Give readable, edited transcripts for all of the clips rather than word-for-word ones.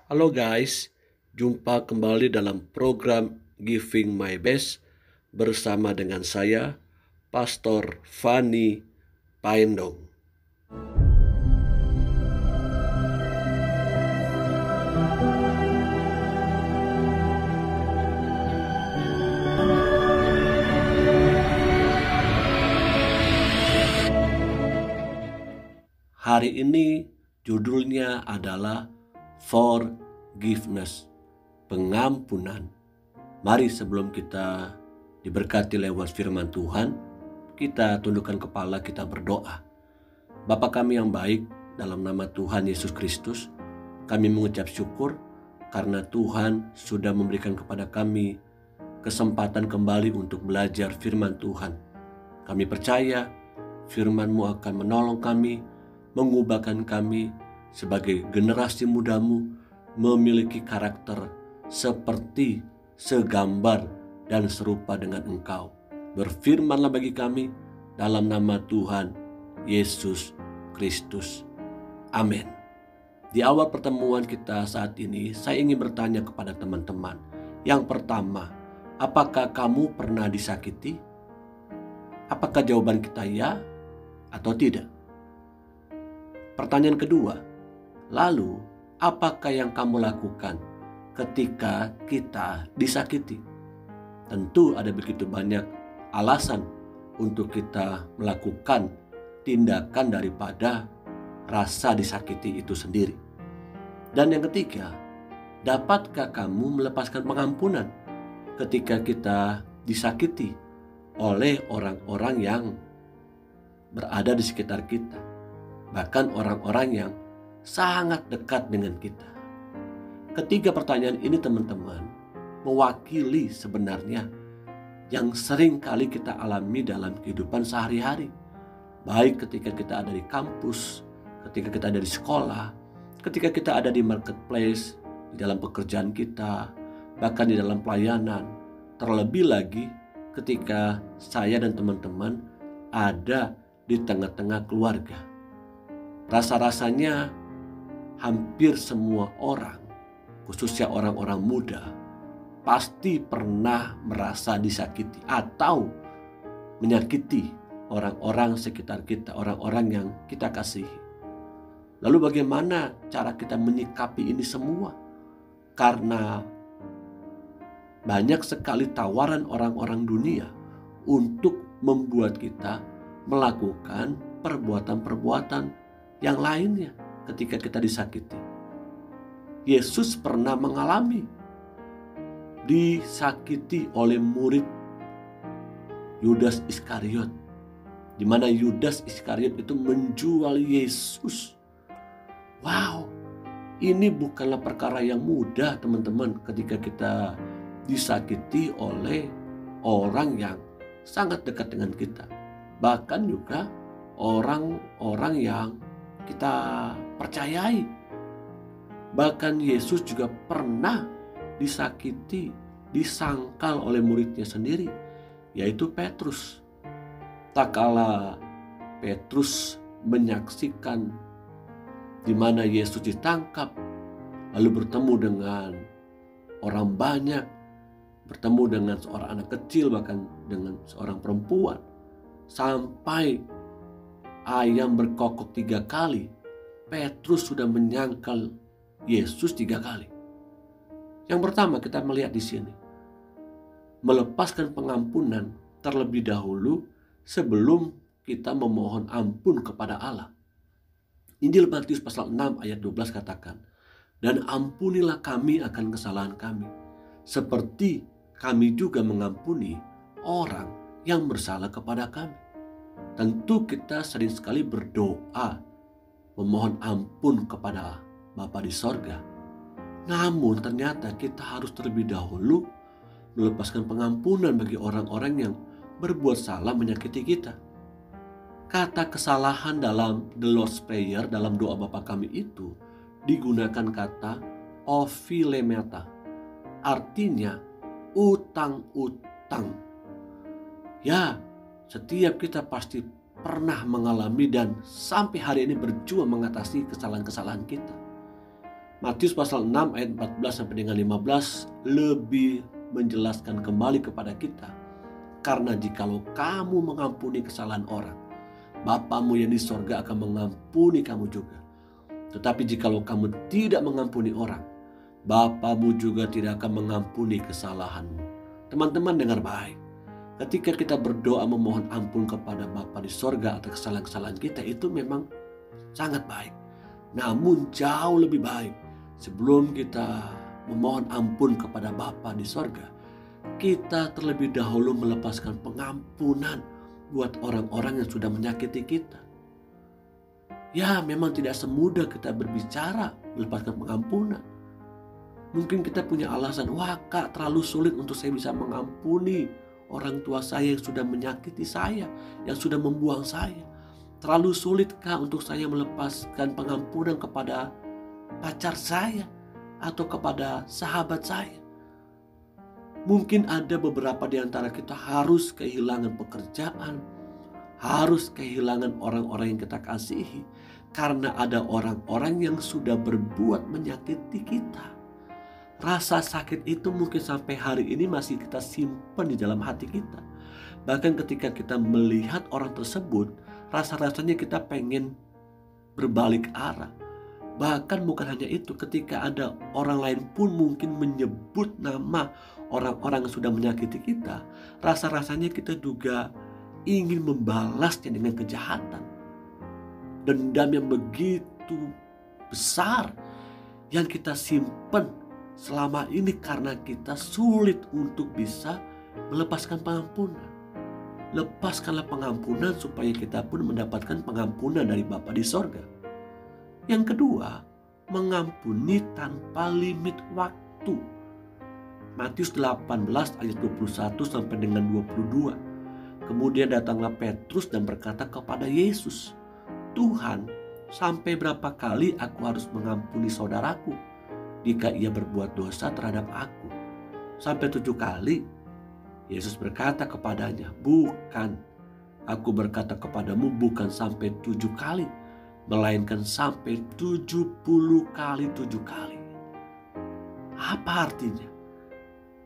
Halo guys, jumpa kembali dalam program Giving My Best bersama dengan saya, Pastor Fani Paendong. Hari ini judulnya adalah Forgiveness, pengampunan. Mari sebelum kita diberkati lewat firman Tuhan, kita tundukkan kepala, kita berdoa. Bapa kami yang baik, dalam nama Tuhan Yesus Kristus, kami mengucap syukur karena Tuhan sudah memberikan kepada kami kesempatan kembali untuk belajar firman Tuhan. Kami percaya firman-Mu akan menolong kami, mengubahkan kami sebagai generasi muda-Mu, memiliki karakter seperti, segambar, dan serupa dengan Engkau. Berfirmanlah bagi kami dalam nama Tuhan Yesus Kristus. Amin. Di awal pertemuan kita saat ini, saya ingin bertanya kepada teman-teman. Yang pertama, apakah kamu pernah disakiti? Apakah jawaban kita ya atau tidak? Pertanyaan kedua, lalu apakah yang kamu lakukan ketika kita disakiti? Tentu ada begitu banyak alasan untuk kita melakukan tindakan daripada rasa disakiti itu sendiri. Dan yang ketiga, dapatkah kamu melepaskan pengampunan ketika kita disakiti oleh orang-orang yang berada di sekitar kita, bahkan orang-orang yang sangat dekat dengan kita? Ketiga pertanyaan ini teman-teman mewakili sebenarnya yang sering kali kita alami dalam kehidupan sehari-hari. Baik ketika kita ada di kampus, ketika kita ada di sekolah, ketika kita ada di marketplace, di dalam pekerjaan kita, bahkan di dalam pelayanan. Terlebih lagi ketika saya dan teman-teman ada di tengah-tengah keluarga. Rasa-rasanya hampir semua orang, khususnya orang-orang muda, pasti pernah merasa disakiti atau menyakiti orang-orang sekitar kita, orang-orang yang kita kasihi. Lalu bagaimana cara kita menyikapi ini semua? Karena banyak sekali tawaran orang-orang dunia untuk membuat kita melakukan perbuatan-perbuatan yang lainnya ketika kita disakiti. Yesus pernah mengalami disakiti oleh murid Yudas Iskariot, di mana Yudas Iskariot itu menjual Yesus. Wow, ini bukanlah perkara yang mudah teman-teman ketika kita disakiti oleh orang yang sangat dekat dengan kita. Bahkan juga orang-orang yang kita percayai. Bahkan Yesus juga pernah disakiti, disangkal oleh muridnya sendiri, yaitu Petrus. Tak kala Petrus menyaksikan di mana Yesus ditangkap, lalu bertemu dengan orang banyak, bertemu dengan seorang anak kecil, bahkan dengan seorang perempuan, sampai ayam berkokok 3 kali, Petrus sudah menyangkal Yesus 3 kali. Yang pertama kita melihat di sini, melepaskan pengampunan terlebih dahulu sebelum kita memohon ampun kepada Allah. Injil Matius pasal 6 ayat 12 katakan, "Dan ampunilah kami akan kesalahan kami, seperti kami juga mengampuni orang yang bersalah kepada kami." Tentu kita sering sekali berdoa memohon ampun kepada Bapa di sorga. Namun ternyata kita harus terlebih dahulu melepaskan pengampunan bagi orang-orang yang berbuat salah menyakiti kita. Kata kesalahan dalam The Lord's Prayer, dalam doa Bapa kami itu digunakan kata ophilemata, artinya utang-utang. Ya, setiap kita pasti pernah mengalami dan sampai hari ini berjuang mengatasi kesalahan-kesalahan kita. Matius pasal 6 ayat 14 sampai dengan 15 lebih menjelaskan kembali kepada kita. Karena jikalau kamu mengampuni kesalahan orang, Bapamu yang di sorga akan mengampuni kamu juga. Tetapi jikalau kamu tidak mengampuni orang, Bapamu juga tidak akan mengampuni kesalahanmu. Teman-teman dengar baik. Ketika kita berdoa memohon ampun kepada Bapa di sorga atas kesalahan-kesalahan kita, itu memang sangat baik. Namun jauh lebih baik, sebelum kita memohon ampun kepada Bapa di sorga, kita terlebih dahulu melepaskan pengampunan buat orang-orang yang sudah menyakiti kita. Ya, memang tidak semudah kita berbicara melepaskan pengampunan. Mungkin kita punya alasan, wah Kak, terlalu sulit untuk saya bisa mengampuni orang tua saya yang sudah menyakiti saya, yang sudah membuang saya. Terlalu sulit Kak untuk saya melepaskan pengampunan kepada pacar saya atau kepada sahabat saya. Mungkin ada beberapa di antara kita harus kehilangan pekerjaan, harus kehilangan orang-orang yang kita kasihi, karena ada orang-orang yang sudah berbuat menyakiti kita. Rasa sakit itu mungkin sampai hari ini masih kita simpan di dalam hati kita. Bahkan ketika kita melihat orang tersebut, rasa-rasanya kita pengen berbalik arah. Bahkan bukan hanya itu, ketika ada orang lain pun mungkin menyebut nama orang-orang yang sudah menyakiti kita, rasa-rasanya kita juga ingin membalasnya dengan kejahatan. Dendam yang begitu besar yang kita simpan selama ini karena kita sulit untuk bisa melepaskan pengampunan. Lepaskanlah pengampunan supaya kita pun mendapatkan pengampunan dari Bapa di sorga. Yang kedua, mengampuni tanpa limit waktu. Matius 18 ayat 21 sampai dengan 22. Kemudian datanglah Petrus dan berkata kepada Yesus, Tuhan, sampai berapa kali aku harus mengampuni saudaraku jika ia berbuat dosa terhadap aku? Sampai 7 kali? Yesus berkata kepadanya, bukan, aku berkata kepadamu bukan sampai 7 kali, melainkan sampai 70 kali 7 kali. Apa artinya?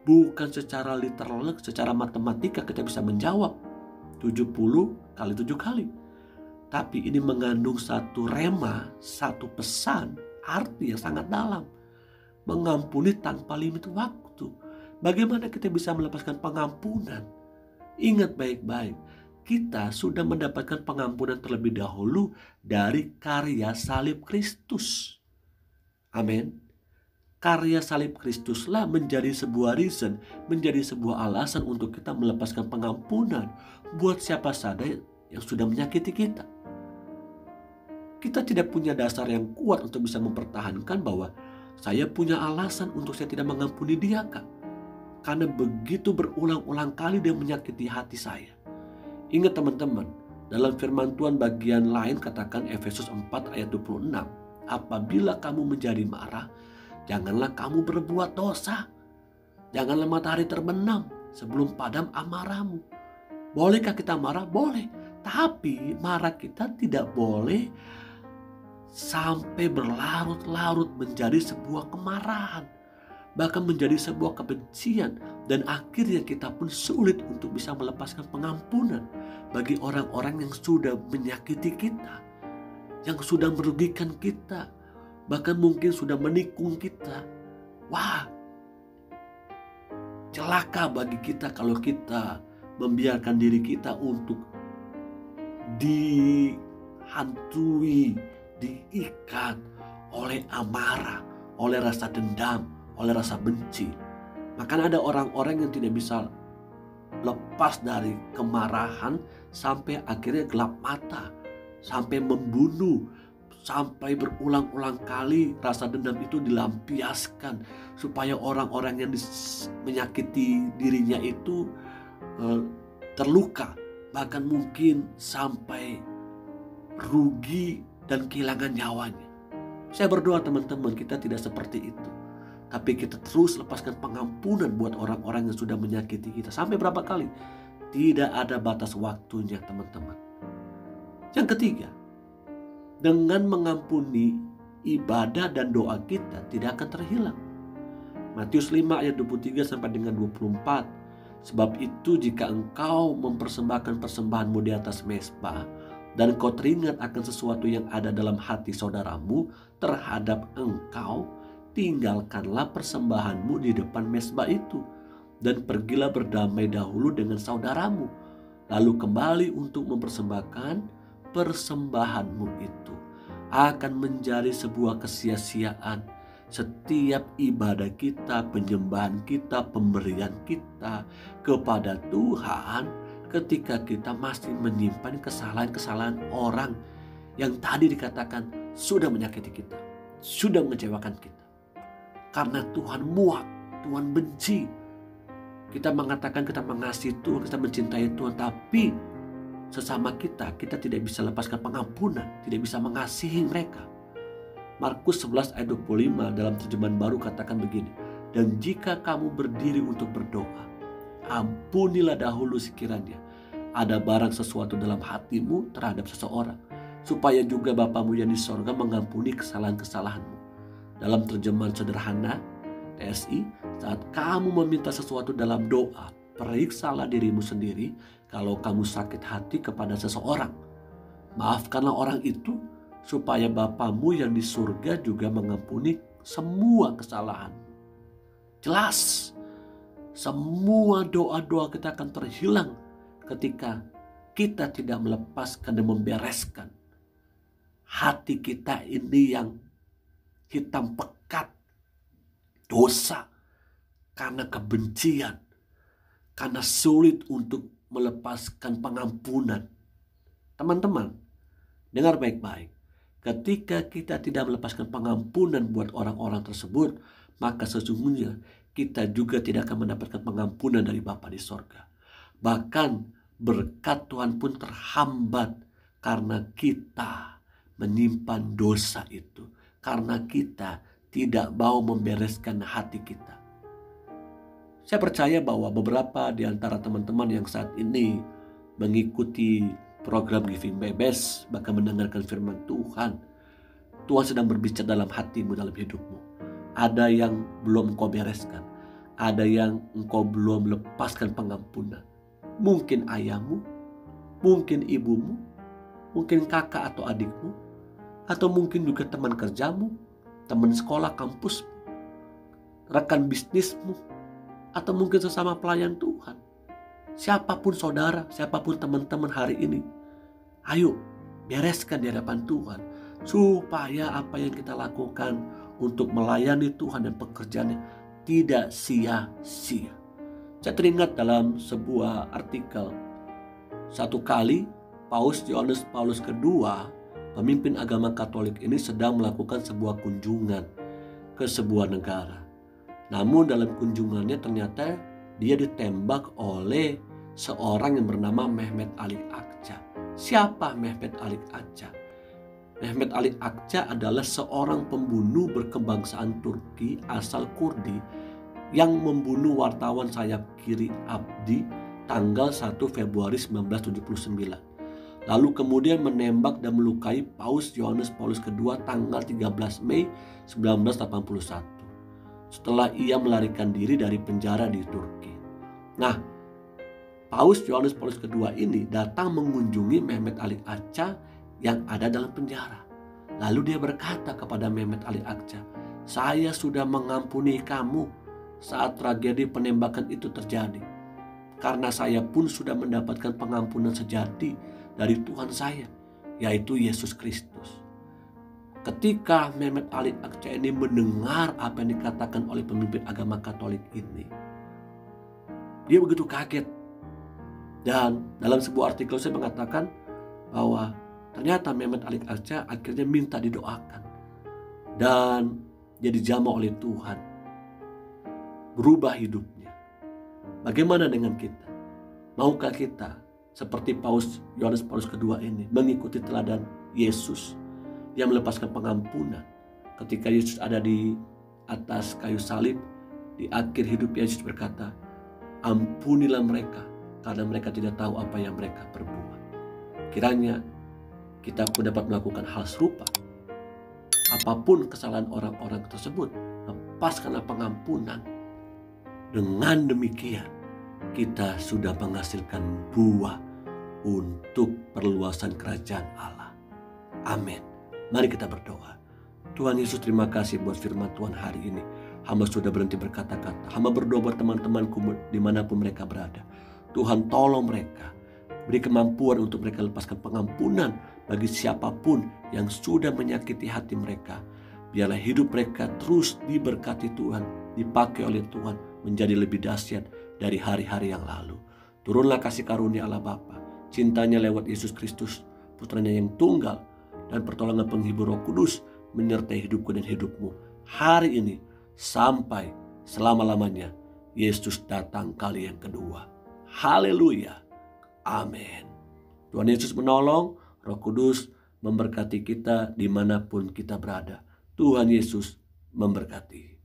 Bukan secara literal, secara matematika kita bisa menjawab 70 kali 7 kali. Tapi ini mengandung satu rema, satu pesan, arti yang sangat dalam. Mengampuni tanpa limit waktu. Bagaimana kita bisa melepaskan pengampunan? Ingat baik-baik, kita sudah mendapatkan pengampunan terlebih dahulu dari karya salib Kristus. Amin. Karya salib Kristuslah menjadi sebuah reason, menjadi sebuah alasan untuk kita melepaskan pengampunan buat siapa saja yang sudah menyakiti kita. Kita tidak punya dasar yang kuat untuk bisa mempertahankan bahwa saya punya alasan untuk saya tidak mengampuni dia, Kak. Karena begitu berulang-ulang kali dia menyakiti hati saya. Ingat teman-teman, dalam firman Tuhan bagian lain katakan Efesus 4 ayat 26. Apabila kamu menjadi marah, janganlah kamu berbuat dosa. Janganlah matahari terbenam sebelum padam amarahmu. Bolehkah kita marah? Boleh. Tapi marah kita tidak boleh sampai berlarut-larut menjadi sebuah kemarahan, bahkan menjadi sebuah kebencian, dan akhirnya kita pun sulit untuk bisa melepaskan pengampunan bagi orang-orang yang sudah menyakiti kita, yang sudah merugikan kita, bahkan mungkin sudah menikung kita. Wah, celaka bagi kita kalau kita membiarkan diri kita untuk dihantui, diikat oleh amarah, oleh rasa dendam, oleh rasa benci. Maka ada orang-orang yang tidak bisa lepas dari kemarahan sampai akhirnya gelap mata, sampai membunuh, sampai berulang-ulang kali rasa dendam itu dilampiaskan supaya orang-orang yang menyakiti dirinya itu terluka, bahkan mungkin sampai rugi dan kehilangan nyawanya. Saya berdoa teman-teman kita tidak seperti itu. Tapi kita terus lepaskan pengampunan buat orang-orang yang sudah menyakiti kita. Sampai berapa kali? Tidak ada batas waktunya teman-teman. Yang ketiga, dengan mengampuni ibadah dan doa kita tidak akan terhilang. Matius 5 ayat 23 sampai dengan 24. Sebab itu jika engkau mempersembahkan persembahanmu di atas mezbah dan kau teringat akan sesuatu yang ada dalam hati saudaramu terhadap engkau, tinggalkanlah persembahanmu di depan mezbah itu dan pergilah berdamai dahulu dengan saudaramu, lalu kembali untuk mempersembahkan persembahanmu itu. Akan menjadi sebuah kesia-siaan setiap ibadah kita, penyembahan kita, pemberian kita kepada Tuhan ketika kita masih menyimpan kesalahan-kesalahan orang yang tadi dikatakan sudah menyakiti kita, sudah mengecewakan kita. Karena Tuhan muak, Tuhan benci. Kita mengatakan kita mengasihi Tuhan, kita mencintai Tuhan, tapi sesama kita tidak bisa lepaskan pengampunan, tidak bisa mengasihi mereka. Markus 11 ayat 25 dalam terjemahan baru katakan begini, dan jika kamu berdiri untuk berdoa, ampunilah dahulu sekiranya ada barang sesuatu dalam hatimu terhadap seseorang, supaya juga Bapamu yang di sorga mengampuni kesalahan-kesalahanmu. Dalam terjemahan sederhana TSI, saat kamu meminta sesuatu dalam doa, periksalah dirimu sendiri. Kalau kamu sakit hati kepada seseorang, maafkanlah orang itu, supaya Bapamu yang di surga juga mengampuni semua kesalahan. Jelas, semua doa-doa kita akan terhilang ketika kita tidak melepaskan dan membereskan hati kita ini yang hitam pekat, dosa, karena kebencian, karena sulit untuk melepaskan pengampunan. Teman-teman, dengar baik-baik. Ketika kita tidak melepaskan pengampunan buat orang-orang tersebut, maka sesungguhnya kita juga tidak akan mendapatkan pengampunan dari Bapa di sorga. Bahkan berkat Tuhan pun terhambat karena kita menyimpan dosa itu. Karena kita tidak mau membereskan hati kita. Saya percaya bahwa beberapa di antara teman-teman yang saat ini mengikuti program Giving Bebas, bahkan mendengarkan firman Tuhan, Tuhan sedang berbicara dalam hatimu, dalam hidupmu. Ada yang belum engkau bereskan, ada yang engkau belum lepaskan pengampunan. Mungkin ayahmu, mungkin ibumu, mungkin kakak atau adikmu, atau mungkin juga teman kerjamu, teman sekolah kampusmu, rekan bisnismu, atau mungkin sesama pelayan Tuhan. Siapapun saudara, siapapun teman-teman hari ini, ayo bereskan di hadapan Tuhan, supaya apa yang kita lakukan untuk melayani Tuhan dan pekerjaannya tidak sia-sia. Saya teringat dalam sebuah artikel, satu kali Paus Yohanes Paulus II, pemimpin agama Katolik ini sedang melakukan sebuah kunjungan ke sebuah negara. Namun dalam kunjungannya ternyata dia ditembak oleh seorang yang bernama Mehmet Ali Akça. Siapa Mehmet Ali Akça? Mehmet Ali Akça adalah seorang pembunuh berkebangsaan Turki asal Kurdi yang membunuh wartawan sayap kiri Abdi tanggal 1 Februari 1979. Lalu kemudian menembak dan melukai Paus Yohanes Paulus II tanggal 13 Mei 1981. Setelah ia melarikan diri dari penjara di Turki. Nah, Paus Yohanes Paulus II ini datang mengunjungi Mehmet Ali Akça yang ada dalam penjara. Lalu dia berkata kepada Mehmet Ali Akça, saya sudah mengampuni kamu saat tragedi penembakan itu terjadi. Karena saya pun sudah mendapatkan pengampunan sejati dari Tuhan saya, yaitu Yesus Kristus. Ketika Mehmet Ali Akça ini mendengar apa yang dikatakan oleh pemimpin agama Katolik ini, dia begitu kaget. Dan dalam sebuah artikel saya mengatakan bahwa ternyata Mehmet Ali Akça akhirnya minta didoakan. Dan dia dijamah oleh Tuhan. Berubah hidupnya. Bagaimana dengan kita? Maukah kita seperti Paus Yohanes Paulus II ini mengikuti teladan Yesus yang melepaskan pengampunan ketika Yesus ada di atas kayu salib? Di akhir hidup Yesus berkata, ampunilah mereka karena mereka tidak tahu apa yang mereka perbuat. Kiranya kita pun dapat melakukan hal serupa Apapun kesalahan orang-orang tersebut, lepaskanlah pengampunan. Dengan demikian, kita sudah menghasilkan buah untuk perluasan kerajaan Allah. Amin. Mari kita berdoa. Tuhan Yesus, terima kasih buat firman Tuhan hari ini. Hamba sudah berhenti berkata-kata. Hamba berdoa buat teman-temanku dimanapun mereka berada. Tuhan, tolong mereka. Beri kemampuan untuk mereka lepaskan pengampunan bagi siapapun yang sudah menyakiti hati mereka. Biarlah hidup mereka terus diberkati Tuhan, dipakai oleh Tuhan menjadi lebih dahsyat dari hari-hari yang lalu. Turunlah kasih karunia Allah Bapa, cintanya lewat Yesus Kristus, putranya yang tunggal, dan pertolongan penghibur Roh Kudus menyertai hidupku dan hidupmu hari ini sampai selama-lamanya. Yesus datang kali yang kedua. Haleluya. Amin. Tuhan Yesus menolong, Roh Kudus memberkati kita dimanapun kita berada. Tuhan Yesus memberkati.